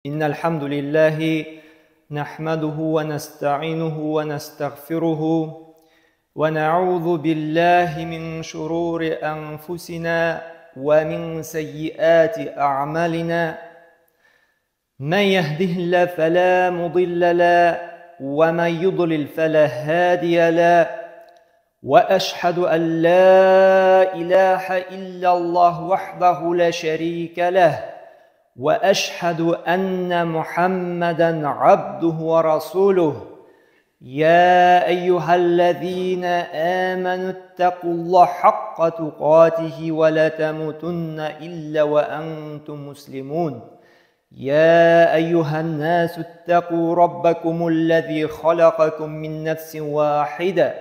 إن الحمد لله نحمده ونستعينه ونستغفره ونعوذ بالله من شرور أنفسنا ومن سيئات أعمالنا من يهده الله فلا مضل له ومن يضلل فلا هادي له وأشهد أن لا إله إلا الله وحده لا شريك له وأشهد أن محمدًا عبده ورسوله يا أيها الذين آمنوا اتقوا الله حق تقاته ولا تموتن إلا وأنتم مسلمون يا أيها الناس اتقوا ربكم الذي خلقكم من نفس واحدة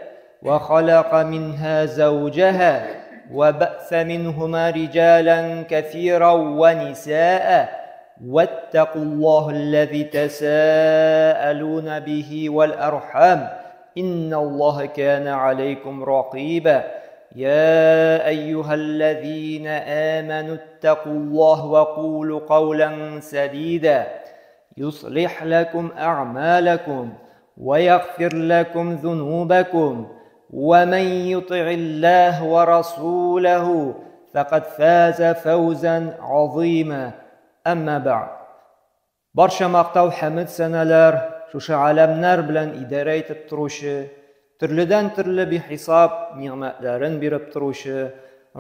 وخلق منها زوجها وبأث منهما رجالا كثيرا ونساء واتقوا الله الذي تساءلون به والأرحام إن الله كان عليكم رقيبا يا أيها الذين آمنوا اتقوا الله وقولوا قولا سديدا يصلح لكم أعمالكم ويغفر لكم ذنوبكم ومن يطع الله ورسوله فقد فاز فوزا عظيما أما بعد برشا مقطع حمد سنالر شوش عالمنار بلن إدارة التروشة ترلدان ترل بحساب نعمتلارن برب تروشة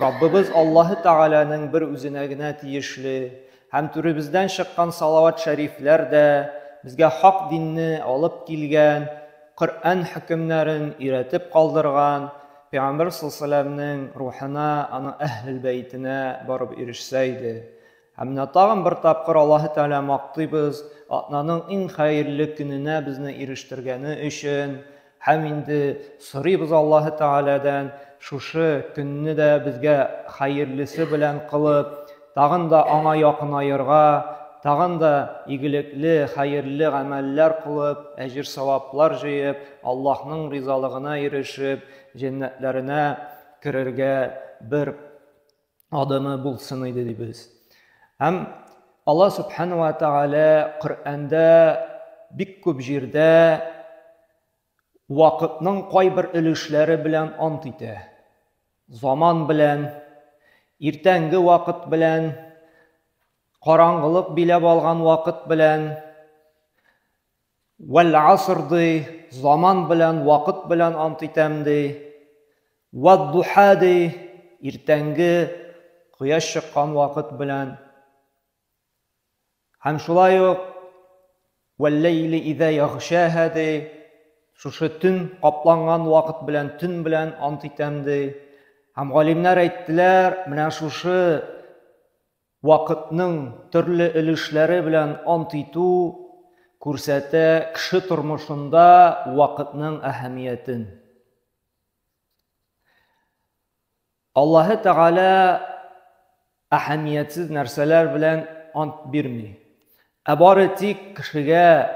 رببز الله تعالى ننبر üzüne tiyişli hem türübizden şıkkan salavat şerifler de bizge hak dinni alıp kilgen Kur'an hükümlerin iretip kaldırgan Peygamber sallallahu aleyhi ve sellem'nin ruhuna, ana ehl-i beytine barıp erişseydi. Hem tağın bir tapqır Allah Teala maqtıyız, atnanın en hayırlı gününe bizni eriştirgeni için, hem indi sırıyız Allah Teala'dan, şuşu gününü de bizge hayırlısı bilen kılıp, tağın da ana yakın ayırga, tağın da iyilikli, hayırlı ameller kılıp, ecir savaplar jeyip, Allah'ın rizalığına erişip, cennetlerine kirerge bir adımı bulsun idi biz. Hem Allah subhanahu wa ta'ala Kur'an'da bik köp jirde vaqtның qay bir ilişleri bilen ant ite. Zaman bilen, ertangi vaqt bilen, qarangılık bileb algan vaqt bilen, vel asrdi, zaman bilen, vaqt bilen ant itemdi, ve duhadi, ertangi quyosh chiqqan vaqt bilen, hem şulay yok, وَاللَّيْلِ إِذَا يَغْشَاهَا de, şuşu tün qaplangan vaqt bilen, tün bilen ant itemdi. Hem galimler ayttiler, mena şuşu vaqtның türlü ilişleri bilen ant itu kursete kişi turmuşunda vaqtның ahamiyetin. Allah Teala ahamiyetsiz narsalar bilen ant birmi. Abari tik kişiге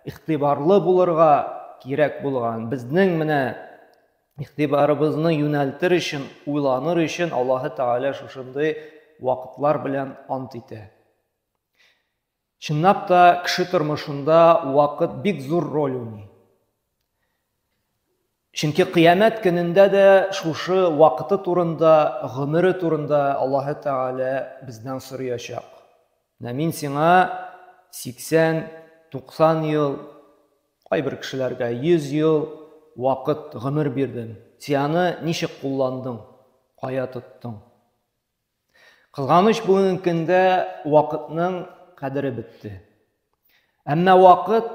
ihtibarlı bulurga kirek bulgan. Bizning mine ihtibarımızı yöneltir için, uylanır için Allah Teala şuşunday vaqtlar bilen ant ite. Çınlap da kişi turmuşunda vaqt bik zor rol oynuyor. Çünkü kıyamet gününde de şuşu vaqtı turunda, gümürü turunda Allah Teala bizden soruyacak. Min sana 80-90 yıl, qay bir kişilerge 100 yıl vaqt gümür birdim. Seni nişik kullandın, qaya tuttun. Kılganış bugünkünde vaqtның qadri bitti. Ama vaqt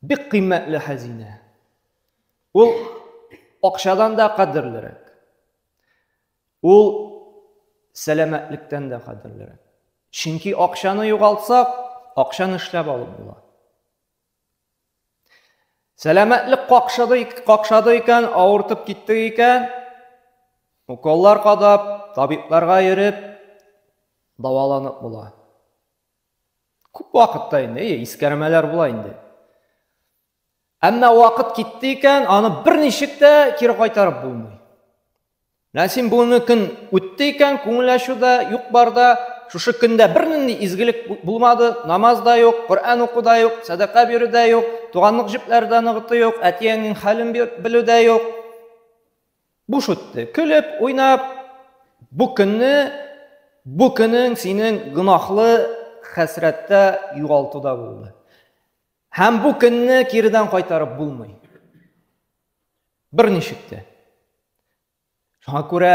bik kıymetli hazine. Ul akşadan da qadrlirak. Ul selametlikten de qadrlirak. Çünkü akşanı yoğaltsak, akşan işlep alıp bular. Selametlik qaqşadıyken, ağırtıp gittiyken, ukollar qadap, tabiplarga yerip, davalanıp bular. Көп vaqtda indi, iskermeler bular indi. Ama vaqt gittiyken, anı bir nişikte kiri qaytarıp bulmay. Nasim bunu gün öttiyken, ko'ngilashuvda yo'q barda шушы көндә бернинди изгелек булмады, намаз да юк, Коръан уку да юк, садака бирү да юк, туганлык җепләрдә ныгыты юк, әтиеңнең хәлен белү дә юк. Буш үтте. Көлеп, уйнап, бу көнең синең гынахлы хәсрәттә югалтуда булды. Һәм бу көнне киридән кайтарып булмый. Берничек тә. Шуңа күрә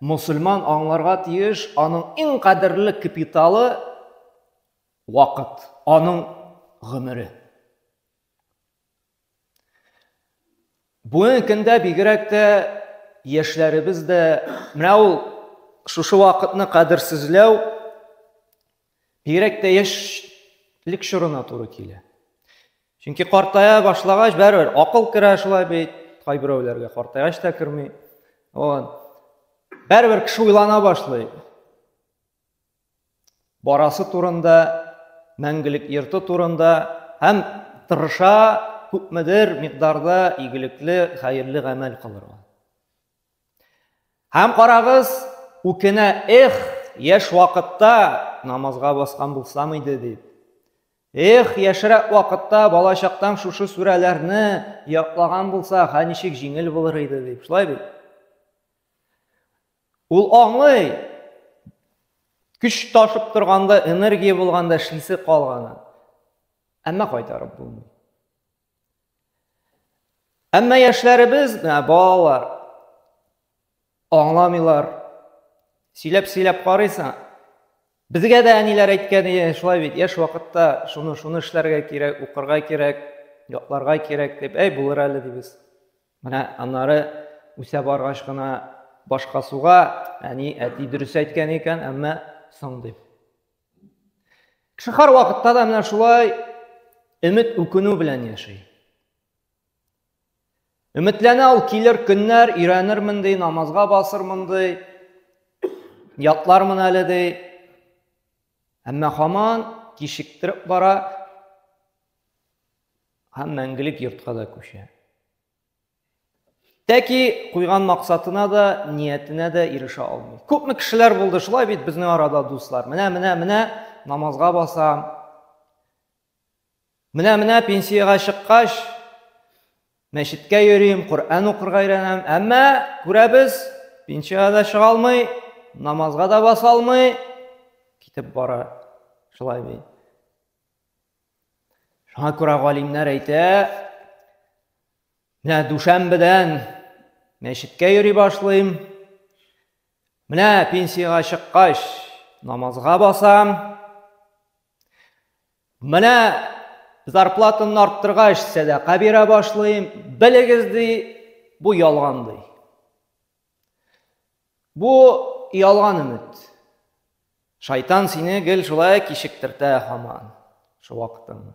мусульман аңларга тиеш, аның иң кадерле капиталы вакыт, аның гомере. Бүгенге көндә бигрәк тә яшьләребез дә менә ул шушы вакытны кадерсезләү бигрәк тә яшьлек чорына туры килә. Чөнки картая башлагач, бәрбер акыл керә шулай бит, кайберәүләргә картаяч та керми. Бәрбер кеше уйлана башлый. Барасы турында, мәңгелек йорты турында һәм тырыша күпмедер микъдарда игелекле, хәерле гамәл кылырга. Һәм карагыз, үкенә, яшь вакытта намазга баскан булсам иде дип. Яшьрәк вакытта балачактан шушы сүрәләрне яклаган булса, ничек җиңел булыр иде дип. Шулай бит. Ул аңлый, көч ташып торганда, энергия булганда эшлисе калганы. Әмма кайтарып булмый. Әмма яшьләребез, балалар, аңламыйлар. Сөйләп карыйсың. Безгә дә әниләр әйткән, шулай бит, яшь вакытта шуны эшләргә кирәк, укырга кирәк, якларга кирәк дип, булыр әле дибез. Менә аннары үсә баргач кына башка суга, әти дөрес әйткән икән, әмма соң дип. Кеше һәр вакытта да менә шулай өмет үкенү белән яши. Өметләнә ул килер көннәр, өйрәнермен ди, намазга басырмын ди, ятлармын әле ди. Әмма һаман кишектереп бара, һәм мәңгелек йортка да күчә. Тәки куйган максатына да, ниятенә дә ирешә алмый. Күпме кешеләр булды шулай бит безнең арада, дуслар. Менә намазга басам. Менә пенсияга чыккач, мәчеткә йөрим, Коръан укырга өйрәнәм. Әмма күрәбез, пенсияга да чыга алмый, намазга да баса алмый, китеп бара. Шулай бит. Шуңа күрә галимнәр әйтә, менә дүшәмбедән мәчеткә йөри башлыйм. Менә пенсияга чыккач, намазга басам. Менә зарплатаны арттыргач, садака бирә башлыйм. Белегез ди, бу ялган ди. Бу ялган өмет. Шайтан сине гел шулай кишектертә һаман шу вакытны.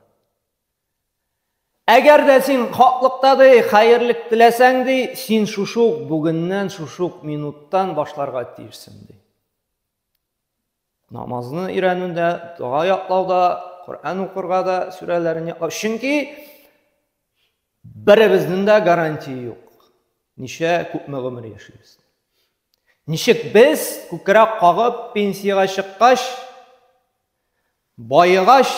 Әгәр дә син хаклыкта ди, хәерлек теләсәң ди, син шушы бүгеннән, шушы минуттан башларга тиешсең ди. Намазны өйрәнүдә, дуа яклауда, Коръан укырга да, сүрәләрне яклау. Чөнки беребезнең дә гарантия юк. Ничә күпме гомер яшибез. Ничек без күкрәк кагып пенсияга чыккач, байыгач,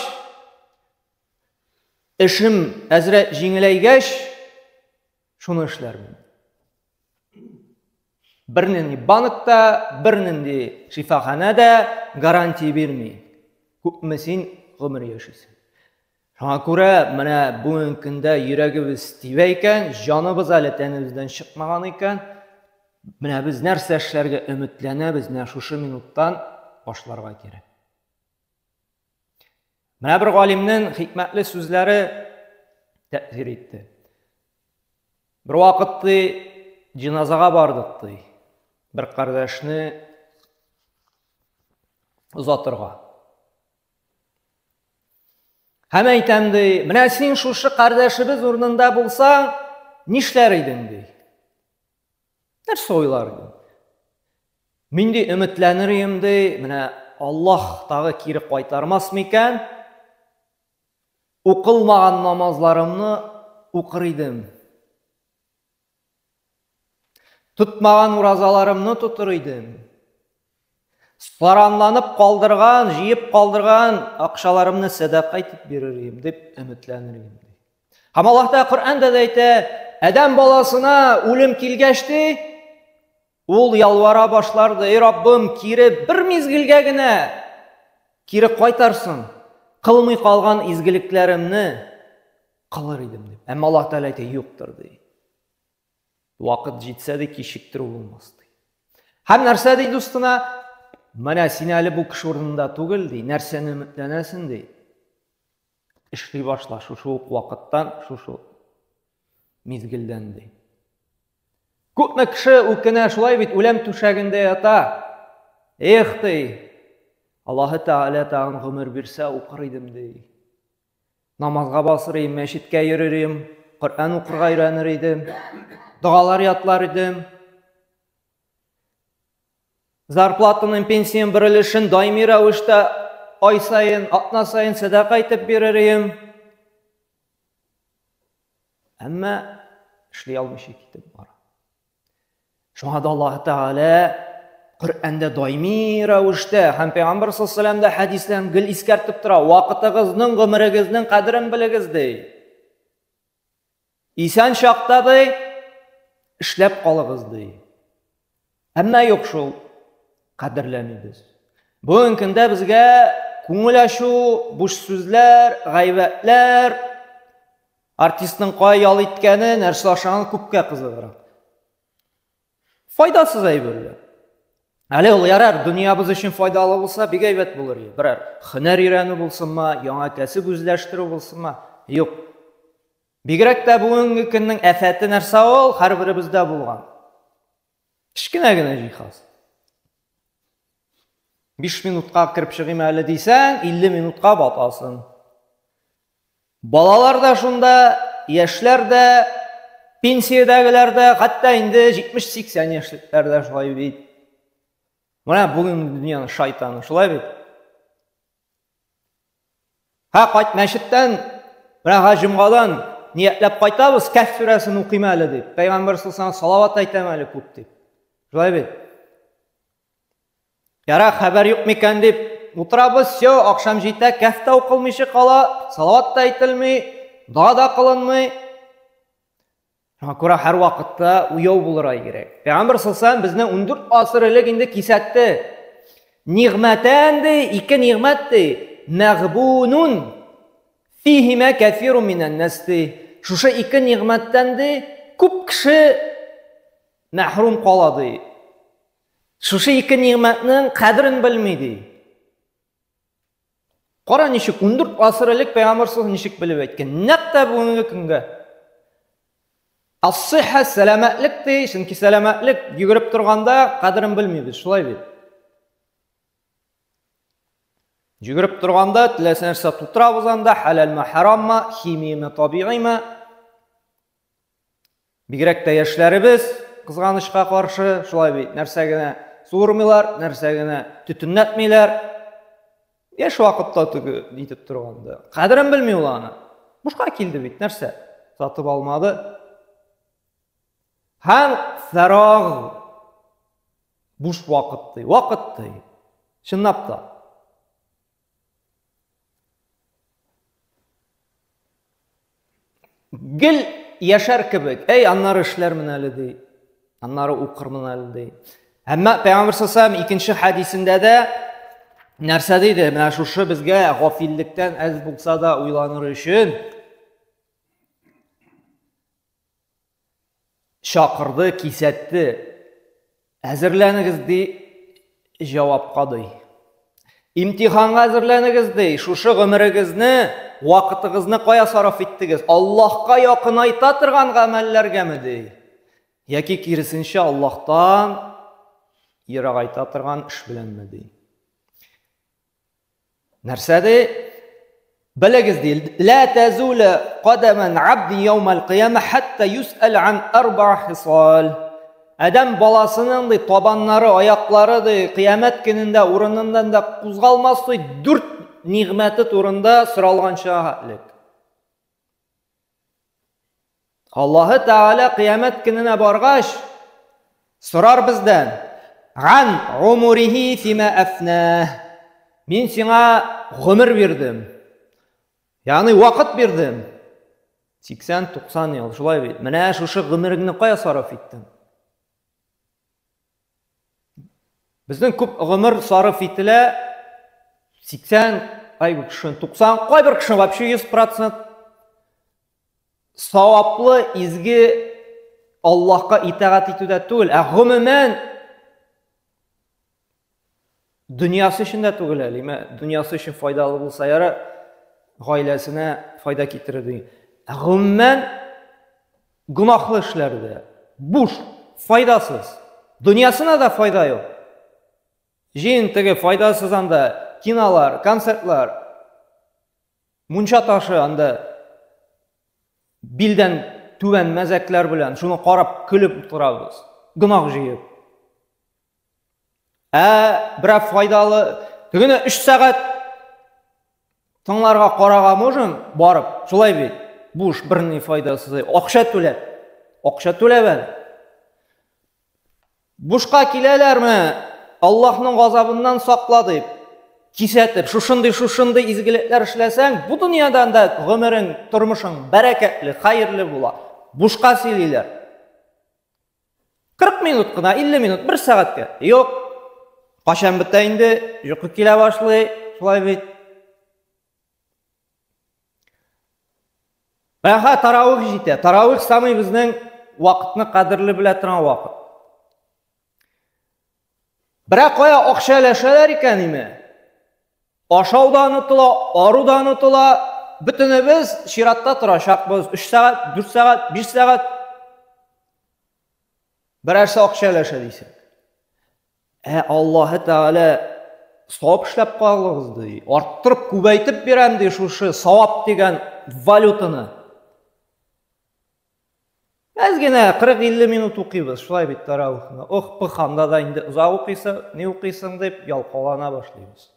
эшем әзрәк җиңеләйгәч, шуны эшләрмен. Бернинди банкта, бернинди шифаханәдә гарантия бирми. Күпме син гомер яшисең. Шуңа күрә, менә бүгенге көндә йөрәгебез тибә икән, җаныбыз әле тәнебездән чыкмаган икән. Менә без нәрсә эшләргә өметләнәбез, менә шушы минуттан башларга кирәк. Менә бер галимнең хикмәтле сүзләре тәэсир итте. Бер вакыт җиназага бардык ди. Бер кардәшне узатырга. Һәм әйтәм ди, менә син шушы кардәшебез урынында булсаң, нишләр идең ди? Нәрсә уйлар идең? Мин ди өметләнер идем ди, менә Аллаһ тагы кире кайтармас микән? Укылмаган намазларымны укыр идем. Tutmagan уразаларымны тутыр идем. Саранланып калдырган, җыеп калдырган акчаларымны садака итеп бирерим дип өметләнерим. Һәм Аллаһ та Коръәндә әйтә, Адәм баласына үлем килгәчте, ул ялвара башларды, ey Раббым, кире бер мизгелгә генә кире кайтарсын, кылмый калган изгелекләремне кылыр идем дип. Әмма Аллаһ Тәгалә әйтә, юктыр ди. Вакыт җитсә дә кичиктирү булмас ди. Һәм нәрсә ди дустына? Менә син әле бу кеше урынында түгел ди, нәрсәне өметләнәсең ди. Эшли башла шушы ук вакыттан, шушы мизгелдән ди. Күпме кеше үкенә шулай бит, үлем түшәгендә ята. Эх ди, Аллаһы Тәгалә тагын гомер бирсә укыр идем ди. Намазга басыр идем, мәчеткә йөрер идем, Коръән укырга өйрәнер идем, дугалар ятлар идем. Зарплатаның, пенсиям бер өлешен даими рәвештә ай сайын, атна сайын садака итеп бирер идем. Әмма эшли алмыйча китеп бара. Шуңа да Аллаһ Тәгалә Коръәндә даими рәвештә һәм Пәйгамбәр саллаллаһу алейһи ва сәлләмдә хәдисләрен гел искәртеп тора. Вакытыгызның, гомерегезнең кадерен белегез ди. Исән чакта ди, эшләп калыгыз ди. Әмма юк шул, кадерләмибез. Бүгенге көндә безгә күңел ачу, буш сүзләр, гайбәтләр, артистның кай ял иткәне, нәрсә ашаган күпкә кызыграк. Файдасыз әйберләр. Әле ул ярар, дөньябыз өчен файдалы булса, бик әйбәт булыр иде. Берәр һөнәр өйрәнү булсынмы, яңа кәсеп үзләштерү булсынмы? Юк. Бигрәк тә бүгенге көннең афаты нәрсә ул? Һәрберебездә булган. Кичкенә генә җиһаз. 5 минутка кирип чыгыйм әле дисәң, 50 минутка батасың. Балалар да шунда, яшьләр дә, пенсиядәгеләр дә, хәтта инде 70-80 яшьлекләр дә шулай бит. Менә бүген дөньяның шайтаны шулай бит. Кайт мәчеттән, менә җомгадан ниятләп кайтабыз, Кәһф сүрәсен укыйм әле дип. Пәйгамбәр саллаллаһу салават әйтәм әле күп дип. Шулай бит. Яра хәбәр юк микән дип утырабыз, все, акшам җитә, Кәһф тә укылмыйча кала, салават та әйтелми, дуа да кылынмый. Шуңа күрә һәр вакытта уяу булырга кирәк. Пәйгамбер саллаллаһу безне 14 асыр элек инде кисәтте. Нигъмәтән ди, ике нигъмәт ди, мәгъбунун фихима кафирун минан нас ди. Шушы ике нигъмәттән ди, күп кеше мәхрум кала ди. Шушы ике нигъмәтнең кадерен белми ди. Кара ничек 14 асыр элек Пәйгамбер саллаллаһу ничек белеп әйткән. Нәкъ бүгенге көнгә. As-sihha сәламәтлек ди, чөнки сәламәтлек йөгереп торганда кадерен белмибез, шулай бит. Йөгереп торганда теләсә нәрсә тутырабыз анда, халалмы, хараммы, химиямы, табигыймы. Бигрәк тә яшьләребез кызганычка каршы шулай бит. Нәрсә генә суырмыйлар, нәрсә генә төтеннәтмиләр. Яшь вакытта түгел дитеп торганда. Кадерен белми ул аны. Бушка килде бит, нәрсә? Сатып алмады. Һәм фараг буш вакыт ди, вакыт ди. Чынлап та. Гел яшәр кебек, аннары эшләрмен әле ди. Аннары укырмын әле ди. Әмма Пәйгамбер саллаллаһу икенче хадисендә дә нәрсә диде? Менә шушы безгә гафиллектән әз булса да уйланыр өчен чакырды, кисәтте. Әзерләнегез ди, җавапка ди. Имтиханга әзерләнегез ди. Шушы гомерегезне, вакытыгызны кая сарыф иттегез? Аллаһка якынайта торган гамәлләргәме ди? Яки киресенчә Аллаһтан ерагайта торган эш беләнме ди? Нәрсә ди? Белегез ди, لا تزول قدم عبد يوم القيامة حتى يسأل عن 4 خصال. Адам баласының ди табаннары, аяклары ди кыямат көнендә урыныннан да кузгалмас ди, 4 нигъмәте турында соралганча хәтлек. Аллаһы Тәгалә кыямат көненә баргач сорар бездән: Ган умурихи фима афна. Мен сиңа гомер бирдим. Ягъни вакыт бирдим. 80-90 ел, шулай бит. Менә шушы гомереңне кая сарыф иттең? Безнең күп гомер сарыф ителә 80, кайбер кеше 90, кайбер кеше вообще 100% саваплы, изге Аллаһка итаат итүдә түгел, гомумән дөньясы өчен дә түгел әле. Дөньясы өчен файдалы булса яры, гаиләсенә файда китерер. Гомумән гунахлы эшләрдә буш, файдасыз. Дөньясына да файда юк. Җин теге файдасыз анда кинолар, концертлар, мунча ташы анда билдән түбән мәзәкләр белән шуны карап көлеп утырабыз. Гунах җыеп. Бер файдалы, тегене 3 сәгать тыңларга карага можем барып, шулай бит. Буш, берни файдасыз. Акча түләп. Акча түләп әле. Бушка киләләрме? Аллаһның газабыннан сакла дип, кисәтеп, шушындый изгелекләр эшләсәң, бу дөньяда да гомерең, тормышың бәрәкәтле, хәерле була. Бушка сөйлиләр. 40 минут кына, 50 минут, 1 сәгатькә. Юк. Качан бетә инде, йокы килә башлый, шулай бит. Бәха таравих җитә. Таравих самый безнең вакытны кадерле белә торган вакыт. Бирок кая акча әләшәләр икән име? Ашау да онытыла, ару да онытыла. Бөтенебез чиратта торачакбыз. 3 сәгать, 4 сәгать, 5 сәгать. Берәрсе акча әләшә дисәк. Аллаһы Тәгалә савап эшләп калыгыз ди. Арттырып, күбәйтеп бирәм ди шушы савап дигән валютаны. Әзгенә 40-50 минут укыйбыз, шулай бит таравихны. Пыханда да инде узак укыйсы, не укыйсың дип ялкалана башлыйбыз.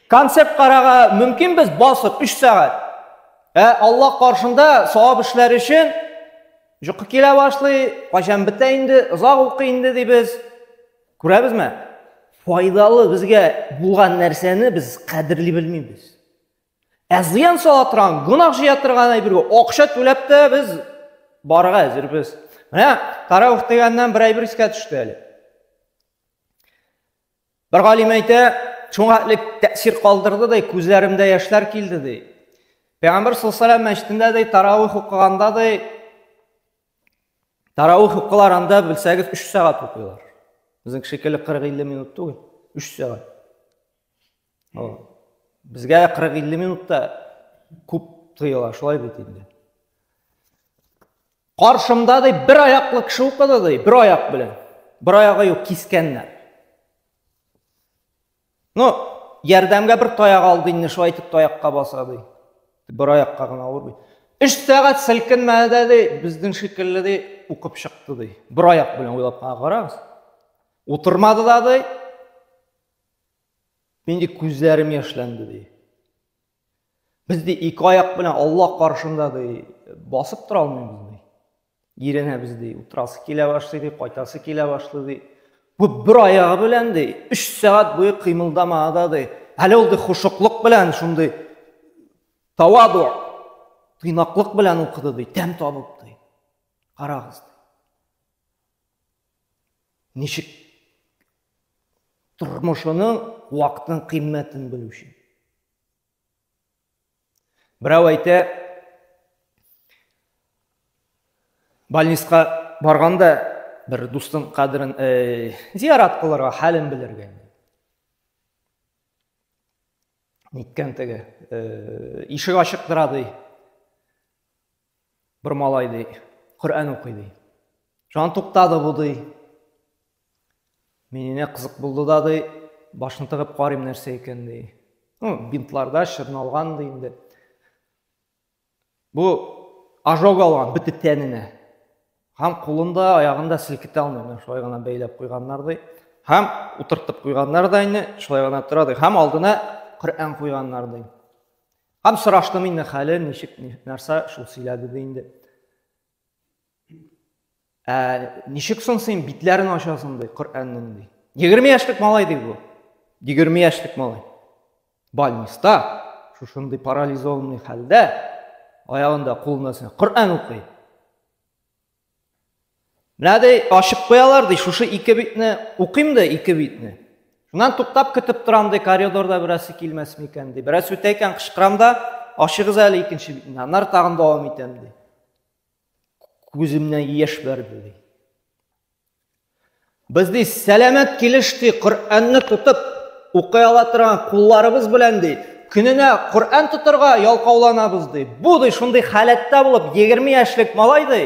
Концепт карага мөмкин без басып 3 сәгать. Аллаһ каршында савап эшләр өчен йокы килә башлый, качан бетә инде, узак укый инде дибез. Күрәбезме? Файдалы безгә булган нәрсәне без кадерли белмибез. Зыян сала торган, гунах җыя торган әйбергә акча түләп тә без барга әзербез. Менә таравих дигәннән бер әйбер искә төште әле. Бер галим әйтә, шуңа тәэсир калдырды ди, күзләремдә яшьләр килде ди. Пәйгамбер саллаллаһу алейһи мәчетендә ди таравих укыганда ди, таравих укылар анда белсәгез 3 сәгать укыйлар. Безнең шикелле 40-50 минут түгел, 3 сәгать. Безгә 40-50 минутта күп тоела, шулай бит инде. Каршымда ди бер аяклы кеше укыды ди, бер аяк белән. Бер аягы юк, кискәннәр. Ярдәмгә бер таяк алды инде, шулай итеп таякка баса ди. Бер аякка гына авыр бит. 3 сәгать селкенмәдә ди, безнең шикелле ди укып чыкты ди. Бер аяк белән уйлап карагыз. Утырмады да ди. Менде күзләрем яшьләнде ди. Без ди 2 аяк белән Аллаһ каршында ди басып тора алмыйбыз ди. Иренә без ди утырасы килә башлый ди, кайтасы килә башлый ди. Бу бер аягы белән ди 3 сәгать буе кыймылдамады ди. Әле ул ди хушуклык белән шундый таваду, тыйнаклык белән укыды ди, тәм табып ди. Карагыз ди. Ничек тормышының вакытның кыйммәтен белүче. Берәү әйтә, больниска барганда бер дустың кадерен зиярат кылырга, хәлен белергә. Ниткән теге ишек ачык тора ди. Бер малай ди, Коръән укый ди. Жан туктады бу ди. Мине кызык булды да ди, башын тыгып карыйм нәрсә икән ди. Бинтларда чырналган ди инде. Бу ожог алган бөтен тәненә. Һәм кулында, аягында селкетә алмый, шулай гына бәйләп куйганнар ди. Һәм утыртып куйганнар да инде, шулай гына тора ди. Һәм алдына Коръән куйганнар ди. Һәм сораштым инде хәле, ничек нәрсә шул сөйләде ди инде. Ничек соң сен битләрен ашасың ди Коръәннең ди. 20 яшьлек малай ди бу. 20 яшьлек малай. Больниста, шушындый парализованный хәлдә, аягында кулына Коръән укый. Менә ди ачып куялар ди, шушы 2 битне укыйм да 2 битне. Шуннан туктап көтеп торам ди, коридорда берәрсе килмәс микән ди. Берәрсе үтә икән кычкырам да, ашыгыз әле 2нче битне. Аннары тагын дәвам итәм ди. Күземнән яшь бәрде ди. Без ди сәламәт килеш ди Коръәнне тотып укый ала торган кулларыбыз белән ди, көненә Коръән тотырга ялкауланабыз ди. Бу ди шундый халәттә булып 20 яшьлек малай ди.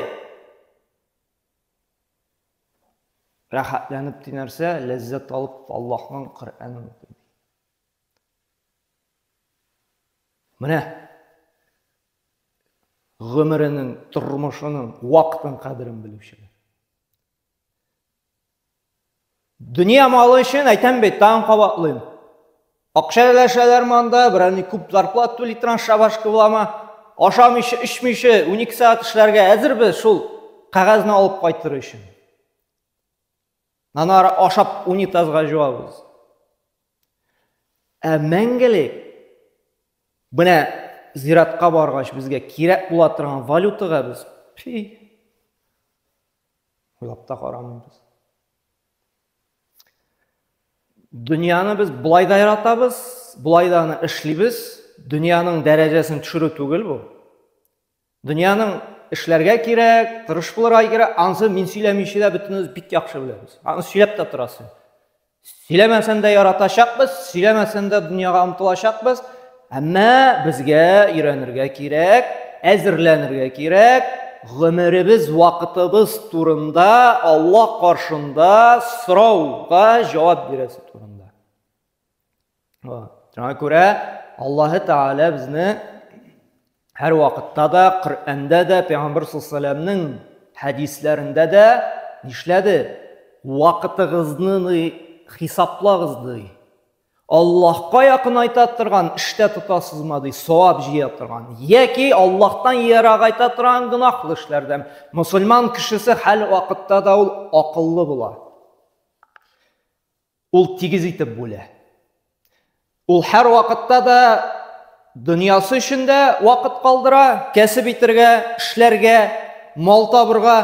Рәхәтләнеп динәрсә, ләззәт алып Аллаһның Коръәнен укый. Менә гомеренең, тормышының, вакытның кадерен белүчеләр. Дөнья малы өчен әйтәм бит, тагын кабатлыйм. Акча өләшәләр монда, берәр күп зарплат түли торган шабашкы булама, ашамыйча, эчмичә 12 саат эшләргә әзербез шул кагазны алып кайтыр өчен. Аннары ашап унитазга җуабыз. Мәңгелек менә зиратка баргач безгә кирәк була торган валютага без уйлап та карамыйбыз. Дөньяны без булай да яратабыз, булай да аны эшлибез. Дөньяның дәрәҗәсен төшерү түгел бу. Дөньяның эшләргә кирәк, тырыш булырга кирәк. Ансы мин сөйләмичә дә бөтенебез бик яхшы беләбез. Аны сөйләп тә торасың. Сөйләмәсәң дә яратачакбыз, сөйләмәсәң дә дөньяга омтылачакбыз. Әмма безгә өйрәнергә кирәк, әзерләнергә кирәк. Гомеребез, вакытыбыз турында, Аллаһ каршында сорауга җавап бирәсе турында. Шуңа күрә Аллаһ Тәгалә безне һәр вакытта да, Коръәндә дә, Пәйгамбер саллаллаһу хәдисләрендә дә нишләде? Вакытыгызны хисаплагыз ди. Аллаһка якын айта торган эштә тотасызмы ди, савап җыя торган. Яки Аллаһтан ерак айта торган гынаһлы эшләрдән. Мусульман кешесе һәр вакытта да ул акыллы була. Ул тигез итеп бүлә. Ул һәр вакытта да дөньясы өчен дә вакыт калдыра, кәсеп итәргә, эшләргә, мал табырга.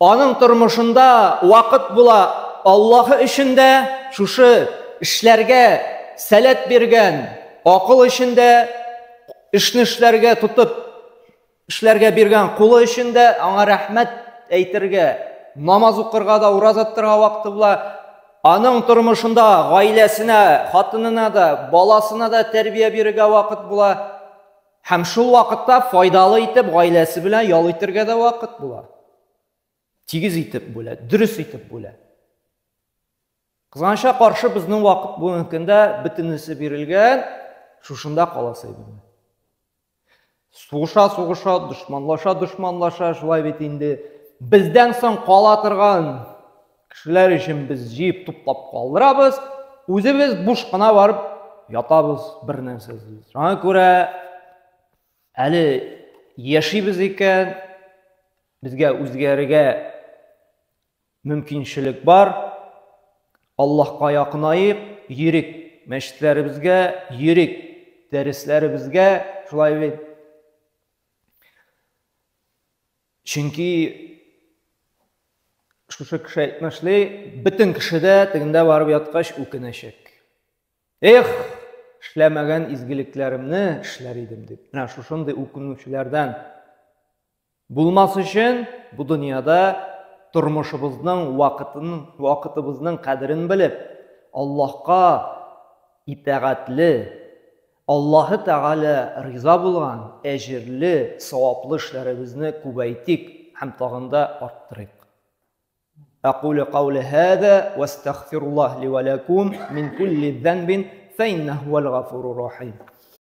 Аның тормышында вакыт була Аллаһы өчен дә, шушы эшләргә сәләт биргән, акыл өчен дә, эшне эшләргә тотып эшләргә биргән кулы өчен дә, аңа рәхмәт әйтергә, намаз укырга да, ураза тотарга вакыты була. Аның тормышында гаиләсенә, хатынына да, баласына да тәрбия бирергә вакыт була. Һәм шул вакытта файдалы итеп гаиләсе белән ял итәргә дә вакыт була. Тигез итеп бүлә, дөрес итеп бүлә. Кызганча каршы безнең вакыт бүгенге көндә бөтенесе бирелгән, шушында каласый бу. Сугыша, дошманлаша, шулай бит инде. Бездән соң кала торган кешеләр өчен без җыеп туплап калдырабыз, үзебез буш кына барып ятабыз бер нәрсәсез. Шуңа күрә әле яшибез икән, безгә үзгәрергә мөмкинчелек бар. Аллаһка якынайып, йөрик мәчетләребезгә, йөрик дәресләребезгә, шулай бит. Чөнки шушы кеше әйтмешли, бөтен кеше дә тегендә барып яткач үкенәчәк. Эшләмәгән изгелекләремне эшләр идем дип. Менә шушындый үкенүчеләрдән булмас өчен бу дөньяда тормышыбызның, вакытыбызның кадерен белеп, Аллаһка итәгатьле, Аллаһы Тәгалә риза булган, әҗерле, саваплы эшләребезне күбәйтик һәм тагын да арттырыйк. أقول قولي هذا واستغفر الله لي ولكم من كل ذنب فإنه هو الغفور الرحيم.